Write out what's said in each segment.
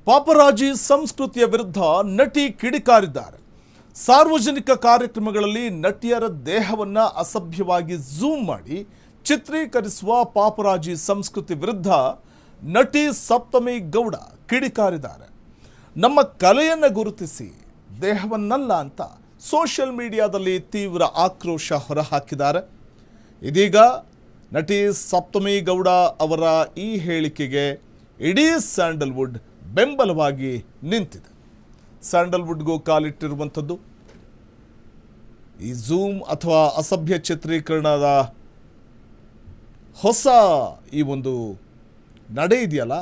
ಪಾಪರಾಜಿ ಸಂಸ್ಕೃತಿಯ ವಿರುದ್ಧ ನಟಿ ಕಿಡಿಕಾರಿದ್ದಾರೆ. ಸಾರ್ವಜನಿಕ ಕಾರ್ಯಕ್ರಮಗಳಲ್ಲಿ ನಟಿಯರ ದೇಹವನ್ನ ಅಸಭ್ಯವಾಗಿ ಝೂಮ್ ಮಾಡಿ ಚಿತ್ರೀಕರಿಸುವ ಪಾಪರಾಜಿ ಸಂಸ್ಕೃತಿ ವಿರುದ್ಧ ನಟಿ ಸಪ್ತಮಿ ಗೌಡ ಕಿಡಿಕಾರಿದ್ದಾರೆ. ನಮ್ಮ ಕಲೆಯನ್ನು ಗುರುತಿಸಿ ದೇಹವನ್ನಲ್ಲ ಅಂತ ಸೋಷಿಯಲ್ ಮೀಡಿಯಾದಲ್ಲಿ ತೀವ್ರ ಆಕ್ರೋಶ ಹೊರಹಾಕಿದ್ದಾರೆ. ಇದೀಗ ನಟಿ ಸಪ್ತಮಿ ಗೌಡ ಅವರ ಈ ಹೇಳಿಕೆಗೆ ಇಡೀ ಸ್ಯಾಂಡಲ್ವುಡ್ ಬೆಂಬಲವಾಗಿ ನಿಂತಿದೆ. ಸ್ಯಾಂಡಲ್ವುಡ್ಗೂ ಕಾಲಿಟ್ಟಿರುವಂಥದ್ದು ಈ ಝೂಮ್ ಅಥವಾ ಅಸಭ್ಯ ಚಿತ್ರೀಕರಣದ ಹೊಸ ಈ ಒಂದು ನಡೆ ಇದೆಯಲ್ಲ,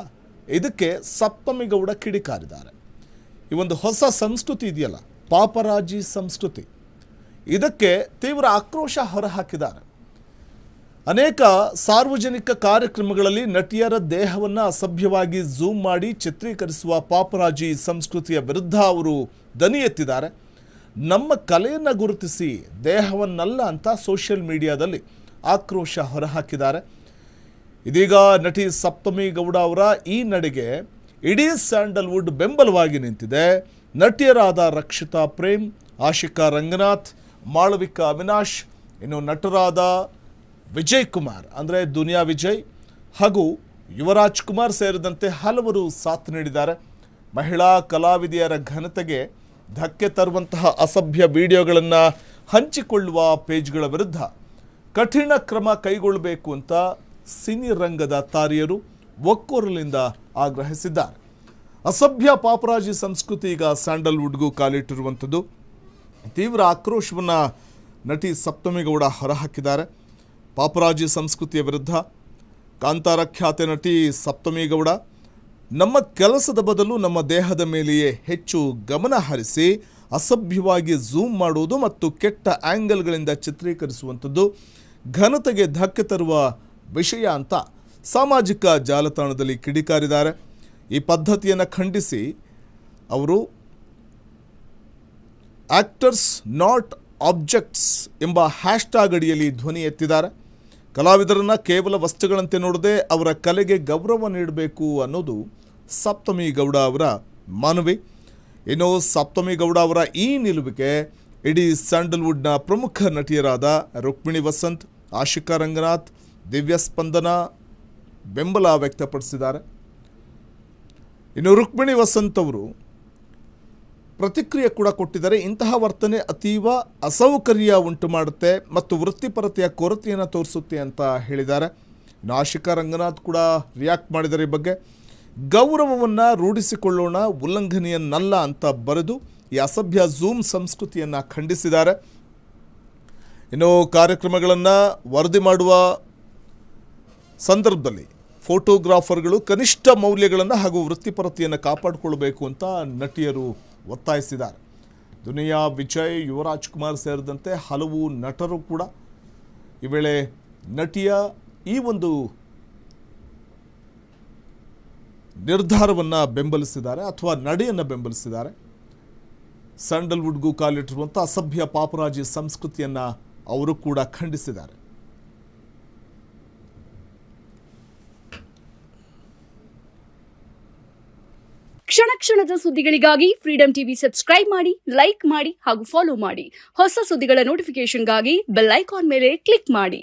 ಇದಕ್ಕೆ ಸಪ್ತಮಿ ಗೌಡ ಕಿಡಿಕಾರಿದ್ದಾರೆ. ಈ ಒಂದು ಹೊಸ ಸಂಸ್ಕೃತಿ ಇದೆಯಲ್ಲ, ಪಾಪರಾಜಿ ಸಂಸ್ಕೃತಿ, ಇದಕ್ಕೆ ತೀವ್ರ ಆಕ್ರೋಶ ಹೊರಹಾಕಿದ್ದಾರೆ. ಅನೇಕ ಸಾರ್ವಜನಿಕ ಕಾರ್ಯಕ್ರಮಗಳಲ್ಲಿ ನಟಿಯರ ದೇಹವನ್ನು ಅಸಭ್ಯವಾಗಿ ಝೂಮ್ ಮಾಡಿ ಚಿತ್ರೀಕರಿಸುವ ಪಾಪರಾಜಿ ಸಂಸ್ಕೃತಿಯ ವಿರುದ್ಧ ಅವರು ದನಿ ಎತ್ತಿದ್ದಾರೆ. ನಮ್ಮ ಕಲೆಯನ್ನು ಗುರುತಿಸಿ ದೇಹವನ್ನಲ್ಲ ಅಂತ ಸೋಷಿಯಲ್ ಮೀಡಿಯಾದಲ್ಲಿ ಆಕ್ರೋಶ ಹೊರಹಾಕಿದ್ದಾರೆ. ಇದೀಗ ನಟಿ ಸಪ್ತಮಿ ಗೌಡ ಅವರ ಈ ನಡೆಗೆ ಇಡೀ ಸ್ಯಾಂಡಲ್ವುಡ್ ಬೆಂಬಲವಾಗಿ ನಿಂತಿದೆ. ನಟಿಯರಾದ ರಕ್ಷಿತಾ ಪ್ರೇಮ್, ಆಶಿಕಾ ರಂಗನಾಥ್, ಮಾಳವಿಕಾ ಅವಿನಾಶ್, ಇನ್ನು ನಟರಾದ ವಿಜಯ್ ಕುಮಾರ್ ಅಂದರೆ ದುನಿಯಾ ವಿಜಯ್ ಹಾಗೂ ಯುವರಾಜ್ ಕುಮಾರ್ ಸೇರಿದಂತೆ ಹಲವರು ಸಾಥ್ ನೀಡಿದ್ದಾರೆ. ಮಹಿಳಾ ಕಲಾವಿದೆಯರ ಘನತೆಗೆ ಧಕ್ಕೆ ತರುವಂತಹ ಅಸಭ್ಯ ವಿಡಿಯೋಗಳನ್ನು ಹಂಚಿಕೊಳ್ಳುವ ಪೇಜ್ಗಳ ವಿರುದ್ಧ ಕಠಿಣ ಕ್ರಮ ಕೈಗೊಳ್ಳಬೇಕು ಅಂತ ಸಿನಿ ರಂಗದ ತಾರೆಯರು ಒಕ್ಕೊರಲಿಂದ ಆಗ್ರಹಿಸಿದ್ದಾರೆ. ಅಸಭ್ಯ ಪಾಪರಾಜಿ ಸಂಸ್ಕೃತಿ ಈಗ ಸ್ಯಾಂಡಲ್ವುಡ್ಗೂ ಕಾಲಿಟ್ಟಿರುವಂಥದ್ದು. ತೀವ್ರ ಆಕ್ರೋಶವನ್ನು ನಟಿ ಸಪ್ತಮಿ ಗೌಡ ಹೊರಹಾಕಿದ್ದಾರೆ. ಪಾಪರಾಜಿ ಸಂಸ್ಕೃತಿಯ ವಿರುದ್ಧ ಕಾಂತಾರ ಖ್ಯಾತ ನಟಿ ಸಪ್ತಮಿ ಗೌಡ, ನಮ್ಮ ಕೆಲಸದ ಬದಲು ನಮ್ಮ ದೇಹದ ಮೇಲೆಯೇ ಹೆಚ್ಚು ಗಮನ ಹರಿಸಿ ಅಸಭ್ಯವಾಗಿ ಝೂಮ್ ಮಾಡುವುದು ಮತ್ತು ಕೆಟ್ಟ ಆ್ಯಂಗಲ್ಗಳಿಂದ ಚಿತ್ರೀಕರಿಸುವಂಥದ್ದು ಘನತೆಗೆ ಧಕ್ಕೆ ತರುವ ವಿಷಯ ಅಂತ ಸಾಮಾಜಿಕ ಜಾಲತಾಣದಲ್ಲಿ ಕಿಡಿಕಾರಿದ್ದಾರೆ. ಈ ಪದ್ಧತಿಯನ್ನು ಖಂಡಿಸಿ ಅವರು ಆಕ್ಟರ್ಸ್ ನಾಟ್ ಆಬ್ಜೆಕ್ಟ್ಸ್ ಎಂಬ ಹ್ಯಾಶ್ಟ್ಯಾಗ್ ಅಡಿಯಲ್ಲಿ ಧ್ವನಿ ಎತ್ತಿದ್ದಾರೆ. ಕಲಾವಿದರನ್ನು ಕೇವಲ ವಸ್ತುಗಳಂತೆ ನೋಡದೆ ಅವರ ಕಲೆಗೆ ಗೌರವ ನೀಡಬೇಕು ಅನ್ನೋದು ಸಪ್ತಮಿ ಗೌಡ ಅವರ ಮನವಿ. ಇನ್ನು ಸಪ್ತಮಿ ಗೌಡ ಅವರ ಈ ನಿಲುವಿಗೆ ಇಡೀ ಸ್ಯಾಂಡಲ್ವುಡ್ನ ಪ್ರಮುಖ ನಟಿಯರಾದ ರುಕ್ಮಿಣಿ ವಸಂತ್, ಆಶಿಕಾ ರಂಗನಾಥ್, ದಿವ್ಯ ಸ್ಪಂದನ ಬೆಂಬಲ ವ್ಯಕ್ತಪಡಿಸಿದ್ದಾರೆ. ಇನ್ನು ರುಕ್ಮಿಣಿ ವಸಂತ್ ಅವರು ಪ್ರತಿಕ್ರಿಯೆ ಕೂಡ ಕೊಟ್ಟಿದ್ದಾರೆ. ಇಂತಹ ವರ್ತನೆ ಅತೀವ ಅಸೌಕರ್ಯ ಉಂಟು ಮಾಡುತ್ತೆ ಮತ್ತು ವೃತ್ತಿಪರತೆಯ ಕೊರತೆಯನ್ನು ತೋರಿಸುತ್ತೆ ಅಂತ ಹೇಳಿದ್ದಾರೆ. ಇನ್ನು ಆಶಿಕಾ ರಂಗನಾಥ್ ಕೂಡ ರಿಯಾಕ್ಟ್ ಮಾಡಿದ್ದಾರೆ. ಈ ಬಗ್ಗೆ ಗೌರವವನ್ನು ರೂಢಿಸಿಕೊಳ್ಳೋಣ, ಉಲ್ಲಂಘನೆಯನ್ನಲ್ಲ ಅಂತ ಬರೆದು ಈ ಅಸಭ್ಯ ಝೂಮ್ ಸಂಸ್ಕೃತಿಯನ್ನು ಖಂಡಿಸಿದ್ದಾರೆ. ಇನ್ನು ಕಾರ್ಯಕ್ರಮಗಳನ್ನು ವರದಿ ಮಾಡುವ ಸಂದರ್ಭದಲ್ಲಿ ಫೋಟೋಗ್ರಾಫರ್ಗಳು ಕನಿಷ್ಠ ಮೌಲ್ಯಗಳನ್ನು ಹಾಗೂ ವೃತ್ತಿಪರತೆಯನ್ನು ಕಾಪಾಡಿಕೊಳ್ಬೇಕು ಅಂತ ನಟಿಯರು ಒತ್ತಾಯಿಸಿದ್ದಾರೆ. ದುನಿಯಾ ವಿಜಯ್, ಯುವರಾಜ್ ಕುಮಾರ್ ಸೇರಿದಂತೆ ಹಲವು ನಟರು ಕೂಡ ಈ ವೇಳೆ ನಟಿಯ ಈ ಒಂದು ನಿರ್ಧಾರವನ್ನು ಬೆಂಬಲಿಸಿದ್ದಾರೆ ಅಥವಾ ನಡೆಯನ್ನು ಬೆಂಬಲಿಸಿದ್ದಾರೆ. ಸ್ಯಾಂಡಲ್ವುಡ್ಗೂ ಕಾಲಿಟ್ಟಿರುವಂಥ ಅಸಭ್ಯ ಪಾಪರಾಜಿ ಸಂಸ್ಕೃತಿಯನ್ನು ಅವರು ಕೂಡ ಖಂಡಿಸಿದ್ದಾರೆ. ಕ್ಷಣ ಕ್ಷಣದ ಸುದ್ದಿಗಳಿಗಾಗಿ ಫ್ರೀಡಂ ಟಿವಿ ಸಬ್ಸ್ಕ್ರೈಬ್ ಮಾಡಿ, ಲೈಕ್ ಮಾಡಿ ಹಾಗೂ ಫಾಲೋ ಮಾಡಿ. ಹೊಸ ಸುದ್ದಿಗಳ ನೋಟಿಫಿಕೇಶನ್ಗಾಗಿ ಬೆಲ್ ಐಕಾನ್ ಮೇಲೆ ಕ್ಲಿಕ್ ಮಾಡಿ.